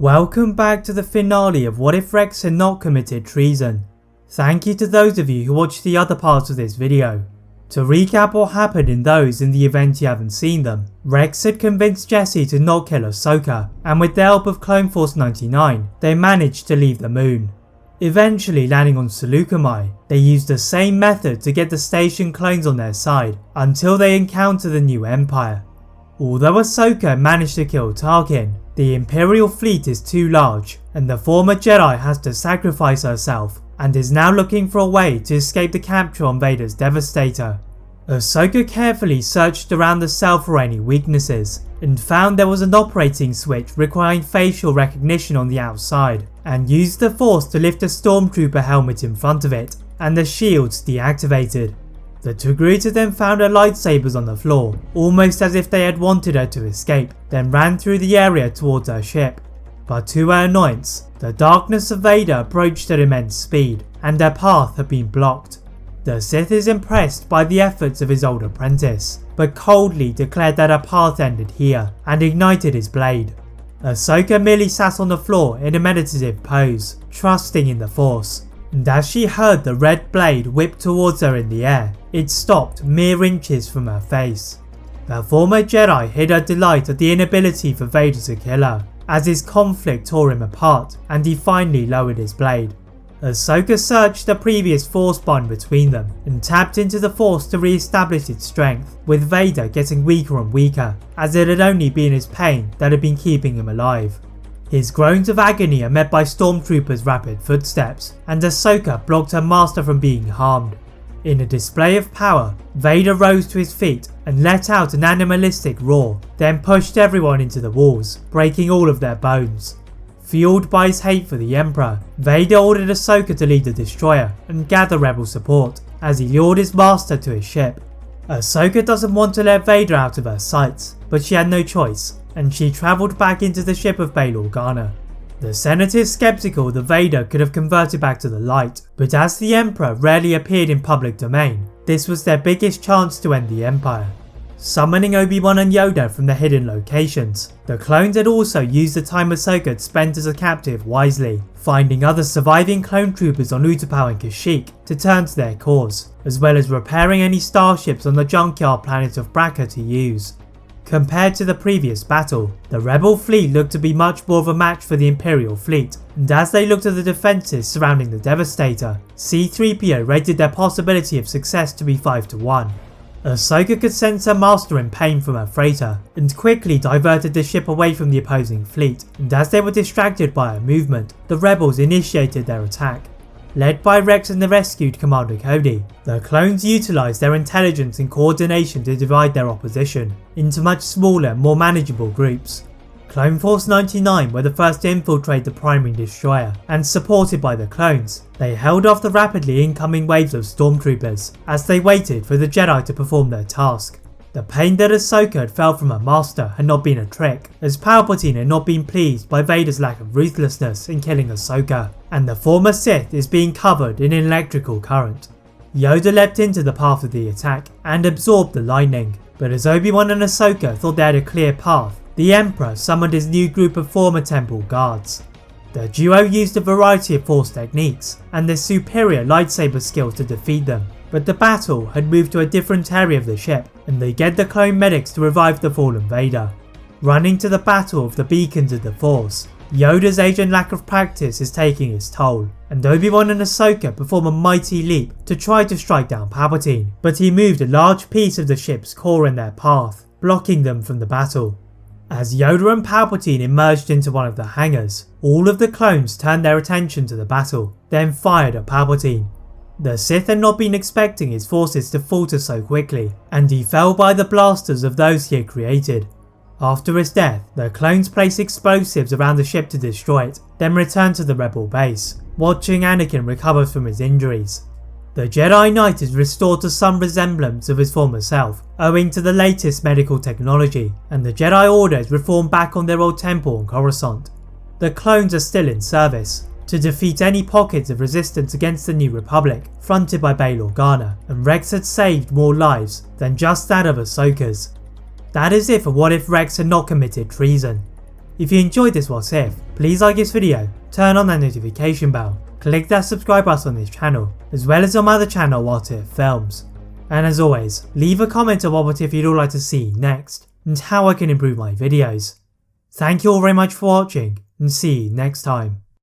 Welcome back to the finale of What If Rex Had Not Committed Treason. Thank you to those of you who watched the other parts of this video. To recap what happened in those in the event you haven't seen them, Rex had convinced Jesse to not kill Ahsoka, and with the help of Clone Force 99, they managed to leave the moon. Eventually landing on Seleucami, they used the same method to get the station clones on their side until they encounter the new Empire. Although Ahsoka managed to kill Tarkin, the Imperial fleet is too large and the former Jedi has to sacrifice herself and is now looking for a way to escape the capture on Vader's Devastator. Ahsoka carefully searched around the cell for any weaknesses and found there was an operating switch requiring facial recognition on the outside, and used the Force to lift a stormtrooper helmet in front of it and the shields deactivated. The Togruta then found her lightsabers on the floor, almost as if they had wanted her to escape, then ran through the area towards her ship. But to her annoyance, the darkness of Vader approached at immense speed, and her path had been blocked. The Sith is impressed by the efforts of his old apprentice, but coldly declared that her path ended here, and ignited his blade. Ahsoka merely sat on the floor in a meditative pose, trusting in the Force, and as she heard the red blade whip towards her in the air, it stopped mere inches from her face. The former Jedi hid her delight at the inability for Vader to kill her, as his conflict tore him apart and he finally lowered his blade. Ahsoka searched the previous Force bond between them and tapped into the Force to re-establish its strength, with Vader getting weaker and weaker, as it had only been his pain that had been keeping him alive. His groans of agony are met by stormtroopers' rapid footsteps, and Ahsoka blocked her master from being harmed. In a display of power, Vader rose to his feet and let out an animalistic roar, then pushed everyone into the walls, breaking all of their bones. Fueled by his hate for the Emperor, Vader ordered Ahsoka to lead the destroyer and gather rebel support, as he lured his master to his ship. Ahsoka doesn't want to let Vader out of her sights, but she had no choice, and she travelled back into the ship of Bail Organa. The Senate is skeptical that Vader could have converted back to the light, but as the Emperor rarely appeared in public domain, this was their biggest chance to end the Empire. Summoning Obi-Wan and Yoda from the hidden locations, the clones had also used the time Ahsoka had spent as a captive wisely, finding other surviving clone troopers on Utapau and Kashyyyk to turn to their cause, as well as repairing any starships on the junkyard planet of Bracca to use. Compared to the previous battle, the rebel fleet looked to be much more of a match for the Imperial fleet, and as they looked at the defences surrounding the Devastator, C-3PO rated their possibility of success to be 5-1. Ahsoka could sense her master in pain from her freighter, and quickly diverted the ship away from the opposing fleet, and as they were distracted by her movement, the rebels initiated their attack. Led by Rex and the rescued Commander Cody, the clones utilised their intelligence and coordination to divide their opposition into much smaller, more manageable groups. Clone Force 99 were the first to infiltrate the primary destroyer, and supported by the clones, they held off the rapidly incoming waves of stormtroopers as they waited for the Jedi to perform their task. The pain that Ahsoka had felt from her master had not been a trick, as Palpatine had not been pleased by Vader's lack of ruthlessness in killing Ahsoka, and the former Sith is being covered in an electrical current. Yoda leapt into the path of the attack and absorbed the lightning, but as Obi-Wan and Ahsoka thought they had a clear path, the Emperor summoned his new group of former Temple guards. The duo used a variety of Force techniques and their superior lightsaber skills to defeat them, but the battle had moved to a different area of the ship, and they get the clone medics to revive the fallen Vader. Running to the battle of the beacons of the Force, Yoda's age and lack of practice is taking its toll, and Obi-Wan and Ahsoka perform a mighty leap to try to strike down Palpatine, but he moved a large piece of the ship's core in their path, blocking them from the battle. As Yoda and Palpatine emerged into one of the hangars, all of the clones turned their attention to the battle, then fired at Palpatine. The Sith had not been expecting his forces to falter so quickly, and he fell by the blasters of those he had created. After his death, the clones placed explosives around the ship to destroy it, then returned to the rebel base, watching Anakin recover from his injuries. The Jedi Knight is restored to some resemblance of his former self, owing to the latest medical technology, and the Jedi Order is reformed back on their old temple on Coruscant. The clones are still in service, to defeat any pockets of resistance against the New Republic fronted by Bail Organa, and Rex had saved more lives than just that of Ahsoka's. That is it for What If Rex Had Not Committed Treason. If you enjoyed this What If, please like this video, turn on that notification bell, click that subscribe button on this channel, as well as on my other channel What If Films. And as always, leave a comment on what if you'd all like to see next, and how I can improve my videos. Thank you all very much for watching, and see you next time.